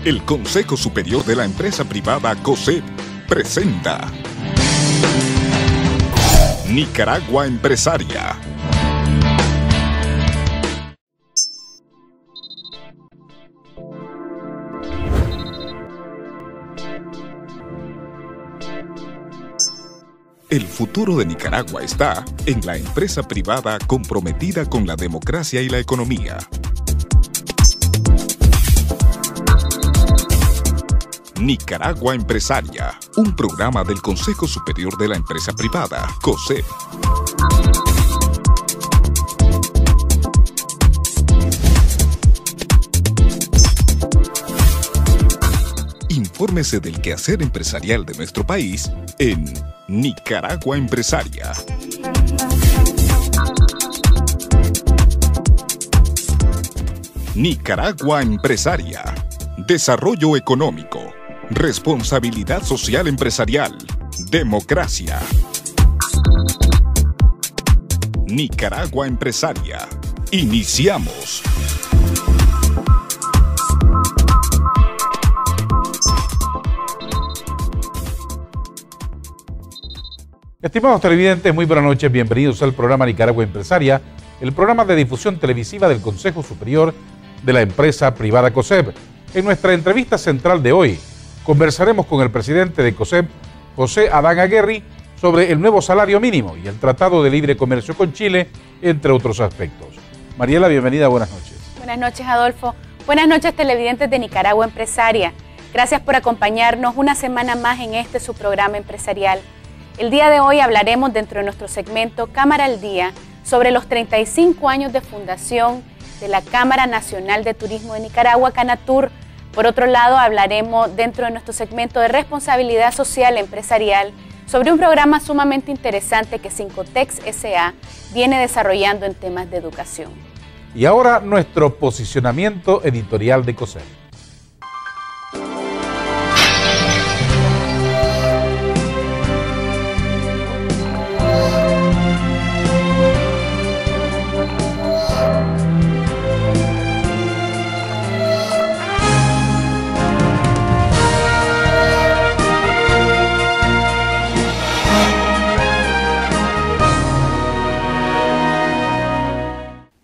El Consejo Superior de la Empresa Privada COSEP presenta Nicaragua Empresaria. El futuro de Nicaragua está en la empresa privada comprometida con la democracia y la economía. Nicaragua Empresaria, un programa del Consejo Superior de la Empresa Privada, COSEP. Infórmese del quehacer empresarial de nuestro país en Nicaragua Empresaria. Nicaragua Empresaria. Desarrollo económico. Responsabilidad social empresarial. Democracia. Nicaragua Empresaria. Iniciamos. Estimados televidentes, muy buenas noches, bienvenidos al programa Nicaragua Empresaria, el programa de difusión televisiva del Consejo Superior de la Empresa Privada COSEP. En nuestra entrevista central de hoy, conversaremos con el presidente de COSEP, José Adán Aguerri, sobre el nuevo salario mínimo y el Tratado de Libre Comercio con Chile, entre otros aspectos. Mariela, bienvenida, buenas noches. Buenas noches, Adolfo. Buenas noches, televidentes de Nicaragua Empresaria. Gracias por acompañarnos una semana más en este su programa empresarial. El día de hoy hablaremos dentro de nuestro segmento Cámara al Día sobre los 35 años de fundación de la Cámara Nacional de Turismo de Nicaragua, Canatur. Por otro lado, hablaremos dentro de nuestro segmento de responsabilidad social empresarial sobre un programa sumamente interesante que Cincotex S.A. viene desarrollando en temas de educación. Y ahora nuestro posicionamiento editorial de COSEP.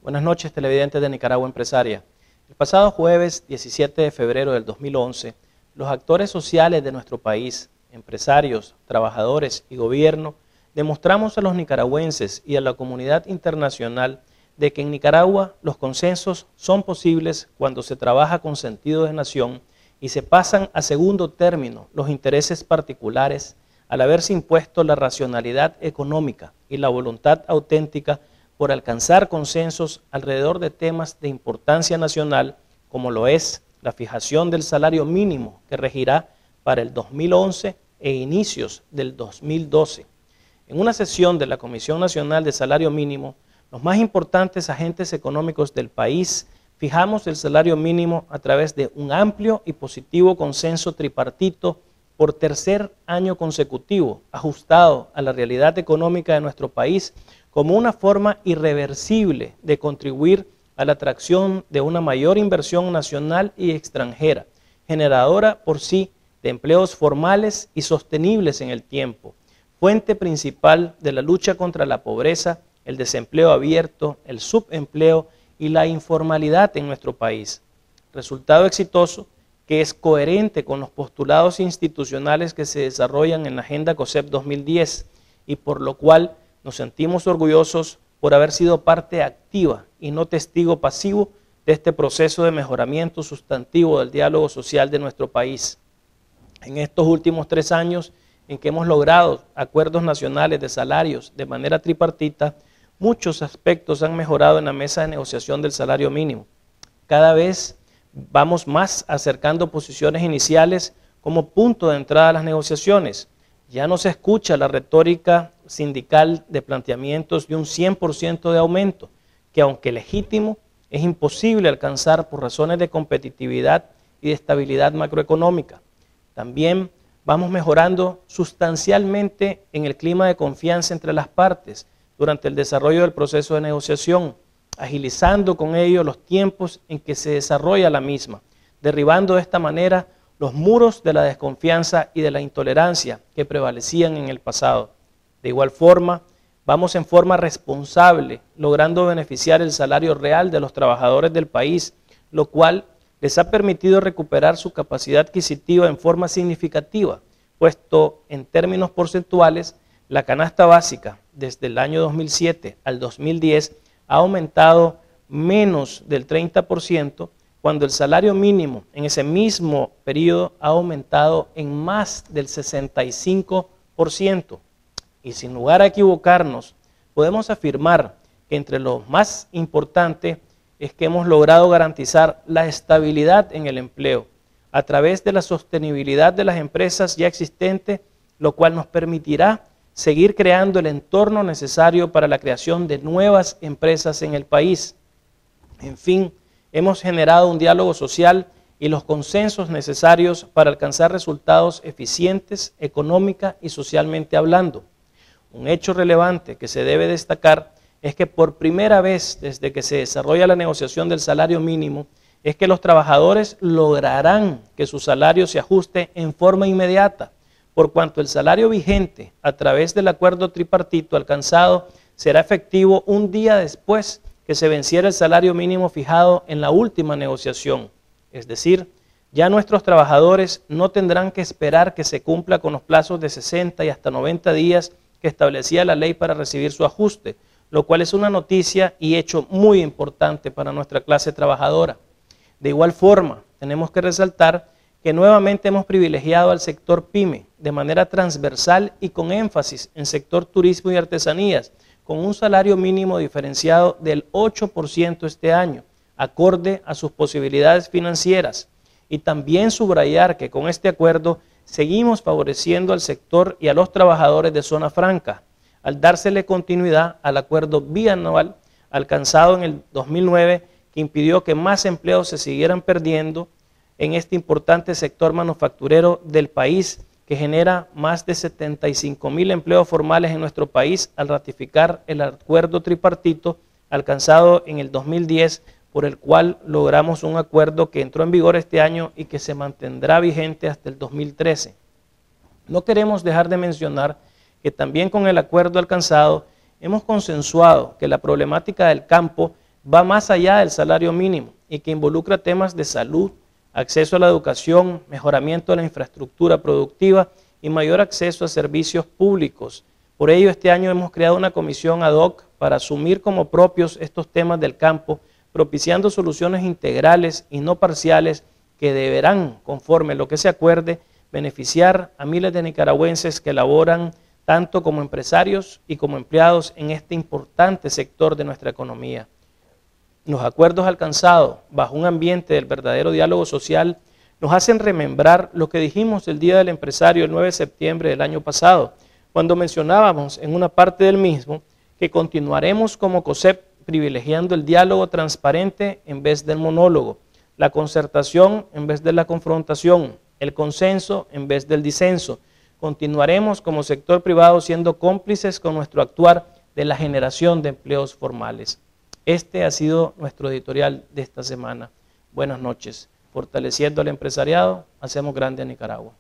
Buenas noches, televidentes de Nicaragua Empresaria. El pasado jueves 17 de febrero del 2011, los actores sociales de nuestro país, empresarios, trabajadores y gobierno, demostramos a los nicaragüenses y a la comunidad internacional de que en Nicaragua los consensos son posibles cuando se trabaja con sentido de nación y se pasan a segundo término los intereses particulares al haberse impuesto la racionalidad económica y la voluntad auténtica por alcanzar consensos alrededor de temas de importancia nacional, como lo es la fijación del salario mínimo que regirá para el 2011 e inicios del 2012. En una sesión de la Comisión Nacional de Salario Mínimo, los más importantes agentes económicos del país fijamos el salario mínimo a través de un amplio y positivo consenso tripartito por tercer año consecutivo, ajustado a la realidad económica de nuestro país como una forma irreversible de contribuir a la atracción de una mayor inversión nacional y extranjera, generadora por sí de empleos formales y sostenibles en el tiempo, fuente principal de la lucha contra la pobreza, el desempleo abierto, el subempleo y la informalidad en nuestro país. Resultado exitoso que es coherente con los postulados institucionales que se desarrollan en la Agenda COSEP 2010 y por lo cual nos sentimos orgullosos por haber sido parte activa y no testigo pasivo de este proceso de mejoramiento sustantivo del diálogo social de nuestro país. En estos últimos 3 años en que hemos logrado acuerdos nacionales de salarios de manera tripartita, muchos aspectos han mejorado en la mesa de negociación del salario mínimo. Cada vez vamos más acercando posiciones iniciales como punto de entrada a las negociaciones. Ya no se escucha la retórica sindical de planteamientos de un 100% de aumento, que aunque legítimo, es imposible alcanzar por razones de competitividad y de estabilidad macroeconómica. También vamos mejorando sustancialmente en el clima de confianza entre las partes durante el desarrollo del proceso de negociación, agilizando con ello los tiempos en que se desarrolla la misma, derribando de esta manera los muros de la desconfianza y de la intolerancia que prevalecían en el pasado. De igual forma, vamos en forma responsable, logrando beneficiar el salario real de los trabajadores del país, lo cual les ha permitido recuperar su capacidad adquisitiva en forma significativa, puesto en términos porcentuales, la canasta básica desde el año 2007 al 2010 ha aumentado menos del 30%, cuando el salario mínimo en ese mismo periodo ha aumentado en más del 65%. Y sin lugar a equivocarnos, podemos afirmar que entre lo más importante es que hemos logrado garantizar la estabilidad en el empleo a través de la sostenibilidad de las empresas ya existentes, lo cual nos permitirá seguir creando el entorno necesario para la creación de nuevas empresas en el país. En fin, hemos generado un diálogo social y los consensos necesarios para alcanzar resultados eficientes, económica y socialmente hablando. Un hecho relevante que se debe destacar es que por primera vez desde que se desarrolla la negociación del salario mínimo, es que los trabajadores lograrán que su salario se ajuste en forma inmediata, por cuanto el salario vigente a través del acuerdo tripartito alcanzado será efectivo un día después que se venciera el salario mínimo fijado en la última negociación. Es decir, ya nuestros trabajadores no tendrán que esperar que se cumpla con los plazos de 60 y hasta 90 días que establecía la ley para recibir su ajuste, lo cual es una noticia y hecho muy importante para nuestra clase trabajadora. De igual forma, tenemos que resaltar que nuevamente hemos privilegiado al sector PYME de manera transversal y con énfasis en sector turismo y artesanías, con un salario mínimo diferenciado del 8% este año, acorde a sus posibilidades financieras. Y también subrayar que con este acuerdo seguimos favoreciendo al sector y a los trabajadores de zona franca, al dársele continuidad al acuerdo bianual alcanzado en el 2009, que impidió que más empleos se siguieran perdiendo en este importante sector manufacturero del país, que genera más de 75,000 empleos formales en nuestro país al ratificar el acuerdo tripartito alcanzado en el 2010, por el cual logramos un acuerdo que entró en vigor este año y que se mantendrá vigente hasta el 2013. No queremos dejar de mencionar que también con el acuerdo alcanzado hemos consensuado que la problemática del campo va más allá del salario mínimo y que involucra temas de salud, acceso a la educación, mejoramiento de la infraestructura productiva y mayor acceso a servicios públicos. Por ello, este año hemos creado una comisión ad hoc para asumir como propios estos temas del campo, propiciando soluciones integrales y no parciales que deberán, conforme a lo que se acuerde, beneficiar a miles de nicaragüenses que laboran tanto como empresarios y como empleados en este importante sector de nuestra economía. Los acuerdos alcanzados bajo un ambiente del verdadero diálogo social nos hacen remembrar lo que dijimos el Día del Empresario el 9 de septiembre del año pasado, cuando mencionábamos en una parte del mismo que continuaremos como COSEP privilegiando el diálogo transparente en vez del monólogo, la concertación en vez de la confrontación, el consenso en vez del disenso. Continuaremos como sector privado siendo cómplices con nuestro actuar de la generación de empleos formales. Este ha sido nuestro editorial de esta semana. Buenas noches. Fortaleciendo al empresariado, hacemos grande a Nicaragua.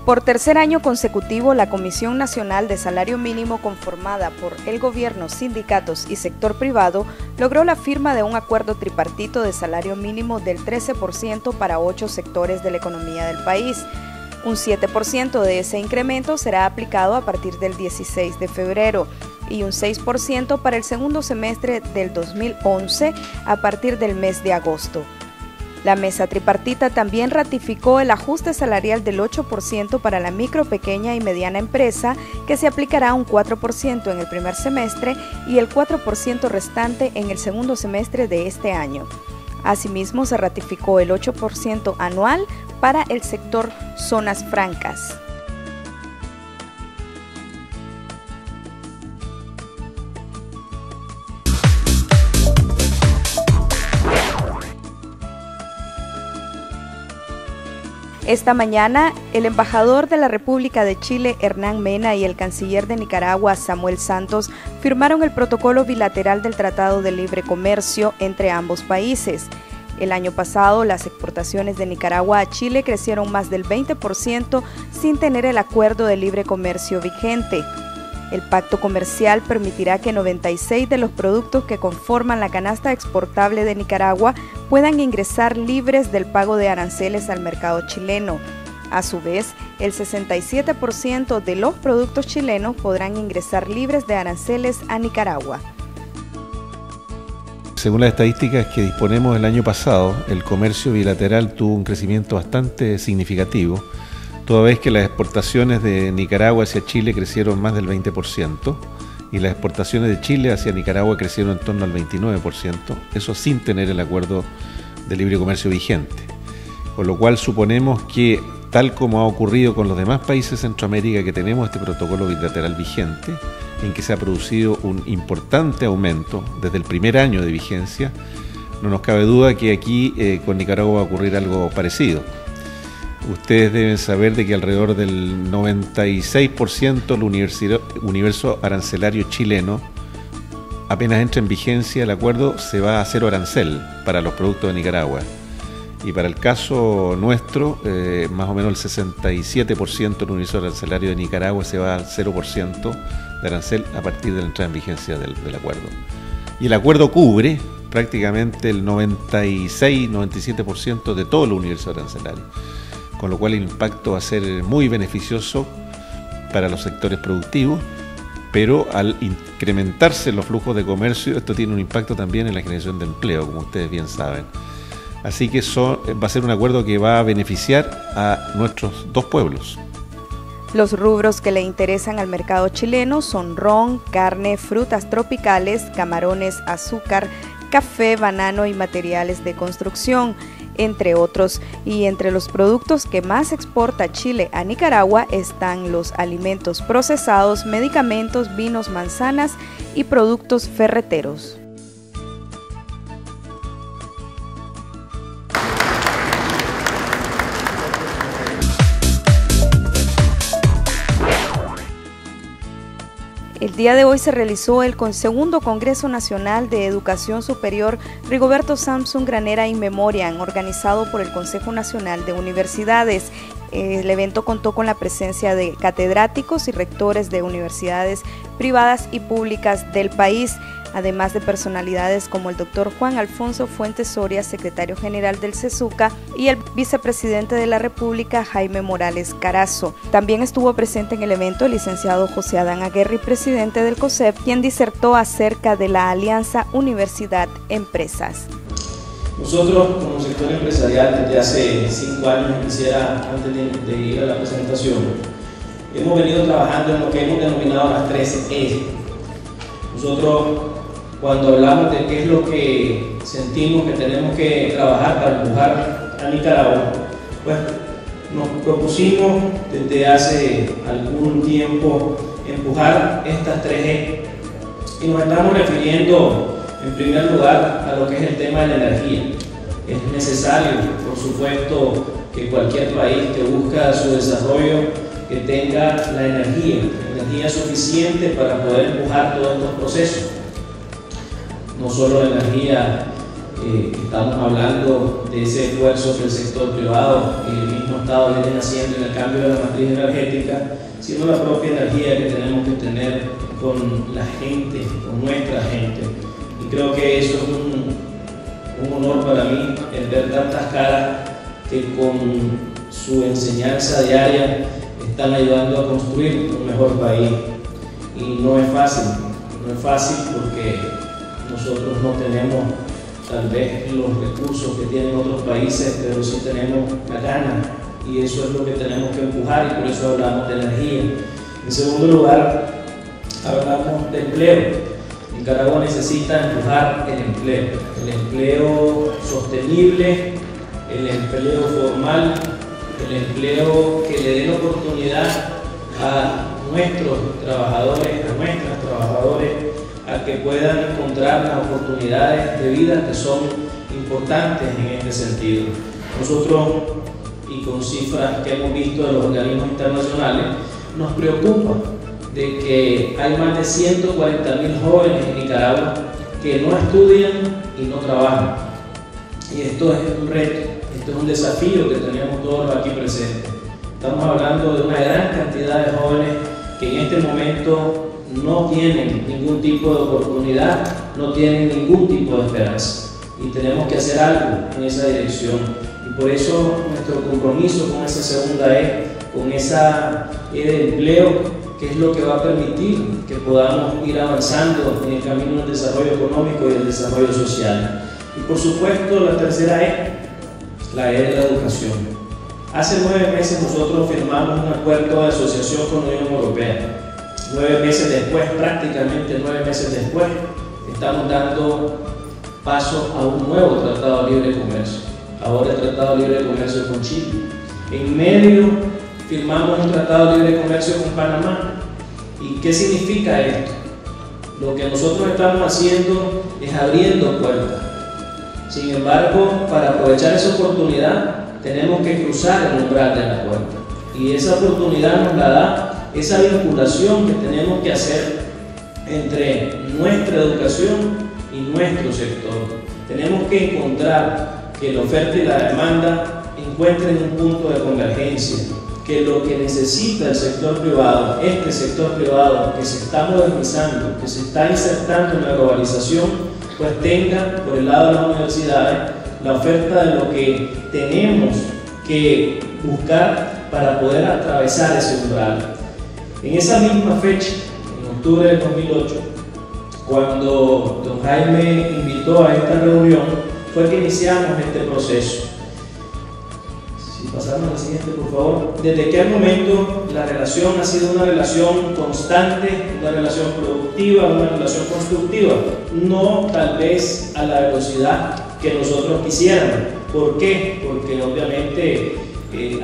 Por tercer año consecutivo, la Comisión Nacional de Salario Mínimo, conformada por el gobierno, sindicatos y sector privado, logró la firma de un acuerdo tripartito de salario mínimo del 13% para 8 sectores de la economía del país. Un 7% de ese incremento será aplicado a partir del 16 de febrero. y un 6% para el segundo semestre del 2011 a partir del mes de agosto. La mesa tripartita también ratificó el ajuste salarial del 8% para la micro, pequeña y mediana empresa, que se aplicará un 4% en el primer semestre y el 4% restante en el segundo semestre de este año. Asimismo, se ratificó el 8% anual para el sector zonas francas. Esta mañana, el embajador de la República de Chile, Hernán Mena, y el canciller de Nicaragua, Samuel Santos, firmaron el protocolo bilateral del Tratado de Libre Comercio entre ambos países. El año pasado, las exportaciones de Nicaragua a Chile crecieron más del 20% sin tener el acuerdo de libre comercio vigente. El pacto comercial permitirá que 96 de los productos que conforman la canasta exportable de Nicaragua puedan ingresar libres del pago de aranceles al mercado chileno. A su vez, el 67% de los productos chilenos podrán ingresar libres de aranceles a Nicaragua. Según las estadísticas que disponemos del año pasado, el comercio bilateral tuvo un crecimiento bastante significativo, toda vez que las exportaciones de Nicaragua hacia Chile crecieron más del 20% y las exportaciones de Chile hacia Nicaragua crecieron en torno al 29%, eso sin tener el acuerdo de libre comercio vigente. Con lo cual suponemos que, tal como ha ocurrido con los demás países de Centroamérica que tenemos este protocolo bilateral vigente, en que se ha producido un importante aumento desde el primer año de vigencia, no nos cabe duda que aquí con Nicaragua va a ocurrir algo parecido. Ustedes deben saber de que alrededor del 96% del universo arancelario chileno, apenas entra en vigencia el acuerdo, se va a hacer arancel para los productos de Nicaragua. Y para el caso nuestro, más o menos el 67% del universo arancelario de Nicaragua se va al 0% de arancel a partir de la entrada en vigencia del acuerdo. Y el acuerdo cubre prácticamente el 96-97% de todo el universo arancelario, con lo cual el impacto va a ser muy beneficioso para los sectores productivos, pero al incrementarse los flujos de comercio, esto tiene un impacto también en la generación de empleo, como ustedes bien saben. Así que va a ser un acuerdo que va a beneficiar a nuestros dos pueblos. Los rubros que le interesan al mercado chileno son ron, carne, frutas tropicales, camarones, azúcar, café, banano y materiales de construcción, entre otros. Y entre los productos que más exporta Chile a Nicaragua están los alimentos procesados, medicamentos, vinos, manzanas y productos ferreteros. El día de hoy se realizó el segundo Congreso Nacional de Educación Superior Rigoberto Samson Granera In Memoriam, organizado por el Consejo Nacional de Universidades. El evento contó con la presencia de catedráticos y rectores de universidades privadas y públicas del país, además de personalidades como el doctor Juan Alfonso Fuentes Soria, secretario general del CESUCA, y el vicepresidente de la República, Jaime Morales Carazo. También estuvo presente en el evento el licenciado José Adán Aguerri, presidente del COSEP, quien disertó acerca de la alianza Universidad-Empresas. Nosotros, como sector empresarial, desde hace 5 años, quisiera, antes de ir a la presentación, hemos venido trabajando en lo que hemos denominado las 3 E. Nosotros, cuando hablamos de qué es lo que sentimos que tenemos que trabajar para empujar a Nicaragua, pues nos propusimos desde hace algún tiempo empujar estas 3 E. Y nos estamos refiriendo en primer lugar a lo que es el tema de la energía. Es necesario, por supuesto, que cualquier país que busca su desarrollo que tenga la energía suficiente para poder empujar todos estos procesos. No solo la energía, estamos hablando de ese esfuerzo del sector privado que el mismo Estado viene haciendo en el cambio de la matriz energética, sino la propia energía que tenemos que tener con la gente, con nuestra gente. Y creo que eso es un honor para mí, el ver tantas caras que con su enseñanza diaria están ayudando a construir un mejor país. Y no es fácil, No es fácil porque nosotros no tenemos tal vez los recursos que tienen otros países, pero sí tenemos la gana, y eso es lo que tenemos que empujar, y por eso hablamos de energía. En segundo lugar, hablamos de empleo. Nicaragua necesita empujar el empleo sostenible, el empleo formal, el empleo que le dé la oportunidad a nuestros trabajadores, a nuestras trabajadoras, a que puedan encontrar las oportunidades de vida que son importantes en este sentido. Nosotros, y con cifras que hemos visto de los organismos internacionales, nos preocupa de que hay más de 140.000 jóvenes en Nicaragua que no estudian y no trabajan. Y esto es un reto, esto es un desafío que tenemos todos los aquí presentes. Estamos hablando de una gran cantidad de jóvenes que en este momento no tienen ningún tipo de oportunidad, no tienen ningún tipo de esperanza. Y tenemos que hacer algo en esa dirección. Y por eso nuestro compromiso con esa segunda E, con esa E de empleo, que es lo que va a permitir que podamos ir avanzando en el camino del desarrollo económico y del desarrollo social. Y por supuesto la tercera E, la E de la educación. Hace 9 meses nosotros firmamos un acuerdo de asociación con la Unión Europea. 9 meses después, prácticamente 9 meses después, estamos dando paso a un nuevo Tratado de Libre Comercio. Ahora el Tratado de Libre Comercio con Chile. En medio firmamos un Tratado de Libre Comercio con Panamá. ¿Y qué significa esto? Lo que nosotros estamos haciendo es abriendo puertas. Sin embargo, para aprovechar esa oportunidad, tenemos que cruzar el umbral de la puerta. Y esa oportunidad nos la da esa vinculación que tenemos que hacer entre nuestra educación y nuestro sector. Tenemos que encontrar que la oferta y la demanda encuentren un punto de convergencia, que lo que necesita el sector privado, este sector privado que se está modernizando, que se está insertando en la globalización, pues tenga por el lado de las universidades la oferta de lo que tenemos que buscar para poder atravesar ese umbral. En esa misma fecha, en octubre del 2008, cuando don Jaime invitó a esta reunión, fue que iniciamos este proceso. Si pasamos al siguiente, por favor. Desde aquel momento la relación ha sido una relación constante, una relación productiva, una relación constructiva, no tal vez a la velocidad que nosotros quisiéramos. ¿Por qué? Porque obviamente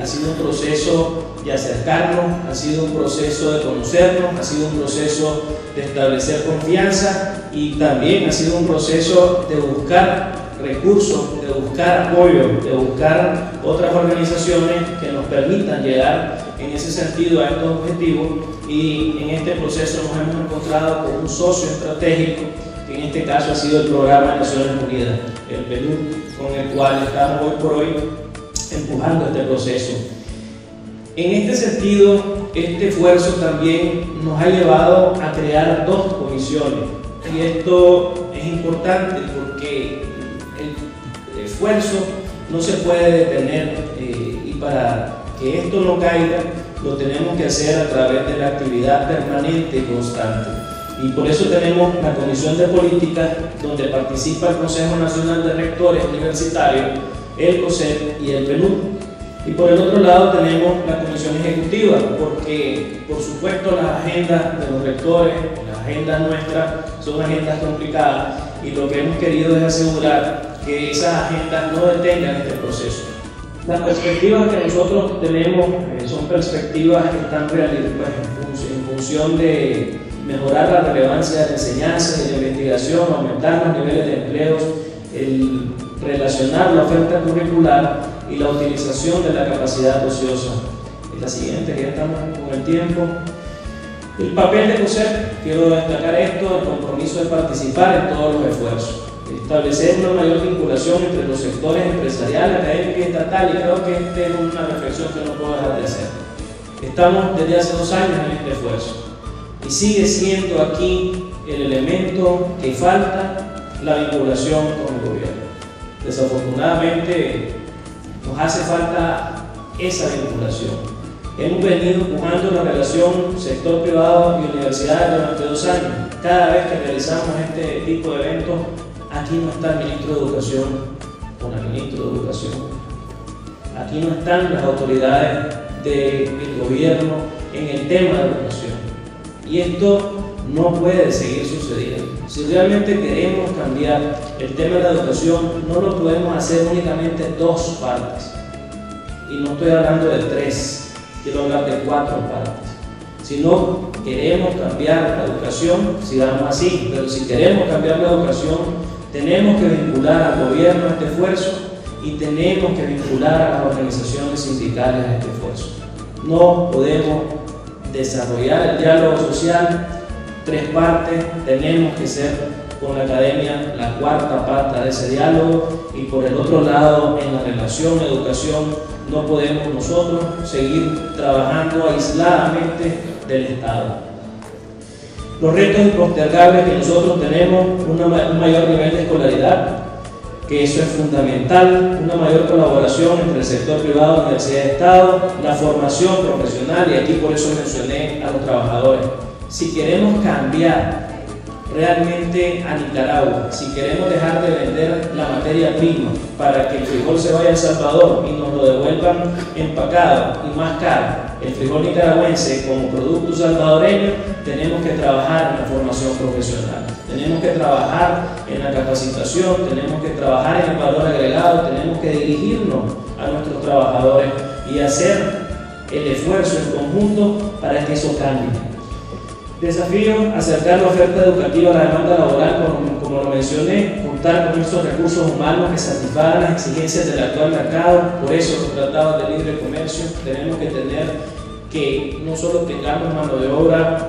ha sido un proceso de acercarnos, ha sido un proceso de conocernos, ha sido un proceso de establecer confianza y también ha sido un proceso de buscar recursos, de buscar apoyo, de buscar otras organizaciones que nos permitan llegar en ese sentido a estos objetivos, y en este proceso nos hemos encontrado con un socio estratégico que en este caso ha sido el Programa de Naciones Unidas, el PNUD, con el cual estamos hoy por hoy empujando este proceso. En este sentido, este esfuerzo también nos ha llevado a crear 2 comisiones, y esto es importante porque el esfuerzo no se puede detener, y para que esto no caiga lo tenemos que hacer a través de la actividad permanente y constante. Y por eso tenemos la Comisión de Política, donde participa el Consejo Nacional de Rectores Universitarios, el COSEP y el PNUD. Y por el otro lado tenemos la Comisión Ejecutiva, porque por supuesto las agendas de los rectores, las agendas nuestras, son agendas complicadas, y lo que hemos querido es asegurar que esas agendas no detengan este proceso. Las perspectivas que nosotros tenemos son perspectivas que están en función de mejorar la relevancia de la enseñanza y de la investigación, aumentar los niveles de empleos, el relacionar la oferta curricular y la utilización de la capacidad ociosa. Es la siguiente, que ya estamos con el tiempo. El papel de COSEP, quiero destacar esto, el compromiso de participar en todos los esfuerzos, establecer una mayor vinculación entre los sectores empresarial, académico y estatal, y creo que esta es una reflexión que no puedo dejar de hacer. Estamos desde hace 2 años en este esfuerzo, y sigue siendo aquí el elemento que falta, la vinculación con el gobierno. Desafortunadamente nos hace falta esa vinculación. Hemos venido empujando la relación sector privado y universidades durante 2 años. Cada vez que realizamos este tipo de eventos, aquí no está el ministro de Educación o la ministra de Educación. Aquí no están las autoridades del gobierno en el tema de educación. Y esto no puede seguir sucediendo. Si realmente queremos cambiar el tema de la educación, no lo podemos hacer únicamente en 2 partes. Y no estoy hablando de 3, quiero hablar de 4 partes. Si no queremos cambiar la educación, sigamos así. Pero si queremos cambiar la educación, tenemos que vincular al gobierno a este esfuerzo y tenemos que vincular a las organizaciones sindicales a este esfuerzo. No podemos desarrollar el diálogo social 3 partes, tenemos que ser con la academia la 4ª parte de ese diálogo, y por el otro lado, en la relación educación, no podemos nosotros seguir trabajando aisladamente del Estado. Los retos impostergables que nosotros tenemos, un mayor nivel de escolaridad, que eso es fundamental, una mayor colaboración entre el sector privado, universidad y Estado, la formación profesional, y aquí por eso mencioné a los trabajadores. Si queremos cambiar realmente a Nicaragua, si queremos dejar de vender la materia prima para que el frijol se vaya a El Salvador y nos lo devuelvan empacado y más caro, el frijol nicaragüense como producto salvadoreño, tenemos que trabajar en la formación profesional, tenemos que trabajar en la capacitación, tenemos que trabajar en el valor agregado, tenemos que dirigirnos a nuestros trabajadores y hacer el esfuerzo en conjunto para que eso cambie. Desafío, acercar la oferta educativa a la demanda laboral, como lo mencioné, contar con estos recursos humanos que satisfagan las exigencias del actual mercado. Por eso los tratados de libre comercio tenemos que tener que no solo tengamos mano de obra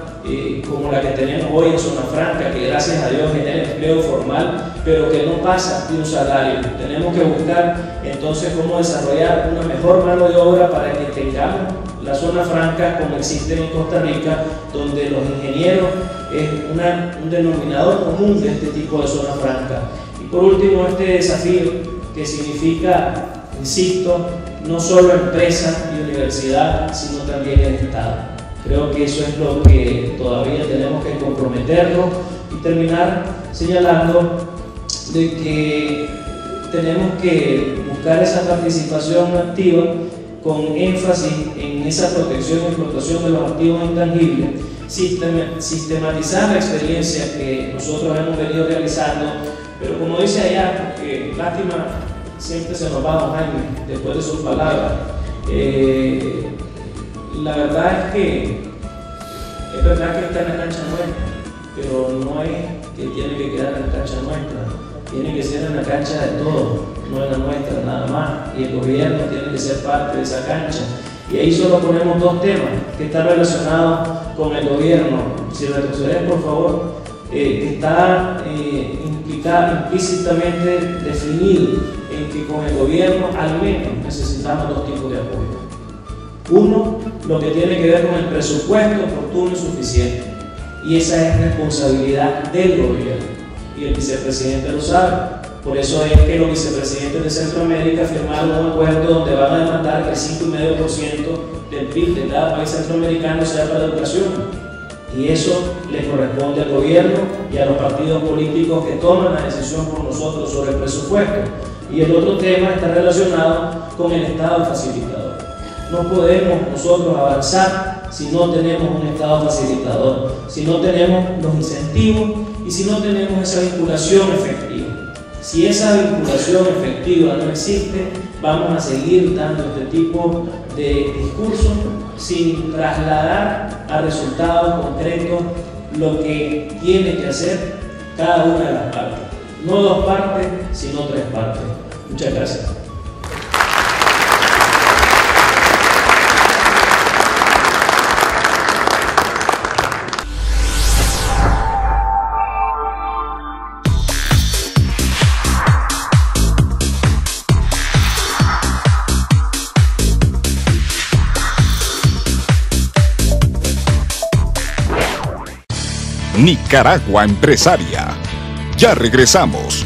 como la que tenemos hoy en Zona Franca, que gracias a Dios genera empleo formal, pero que no pasa de un salario. Tenemos que buscar entonces cómo desarrollar una mejor mano de obra para que tengamos la Zona Franca como existe en Costa Rica, donde los ingenieros es un denominador común de este tipo de Zona Franca. Y por último, este desafío que significa, insisto, no solo empresa y universidad, sino también el Estado. Creo que eso es lo que todavía tenemos que comprometernos, y terminar señalando de que tenemos que buscar esa participación activa con énfasis en esa protección y explotación de los activos intangibles, sistematizar la experiencia que nosotros hemos venido realizando, pero como dice allá, porque lástima, siempre se nos va don Jaime después de sus palabras. La verdad es que es verdad que está en la cancha nuestra, pero no es que tiene que quedar en la cancha nuestra, tiene que ser en la cancha de todos, no en la nuestra nada más, y el gobierno tiene que ser parte de esa cancha. Y ahí solo ponemos 2 temas que están relacionados con el gobierno. Si retrocedes, por favor, está implícitamente definido en que con el gobierno al menos necesitamos 2 tipos de apoyo. Uno, lo que tiene que ver con el presupuesto oportuno y suficiente, y esa es responsabilidad del gobierno, y el vicepresidente lo sabe. Por eso es que los vicepresidentes de Centroamérica firmaron un acuerdo donde van a demandar que el 5,5% del PIB de cada país centroamericano sea para la educación, y eso le corresponde al gobierno y a los partidos políticos que toman la decisión por nosotros sobre el presupuesto. Y el otro tema está relacionado con el Estado facilitador. No podemos nosotros avanzar si no tenemos un Estado facilitador, si no tenemos los incentivos y si no tenemos esa vinculación efectiva. Si esa vinculación efectiva no existe, vamos a seguir dando este tipo de discursos sin trasladar a resultados concretos lo que tiene que hacer cada una de las partes. No 2 partes, sino 3 partes. Muchas gracias. Nicaragua Empresaria. Ya regresamos.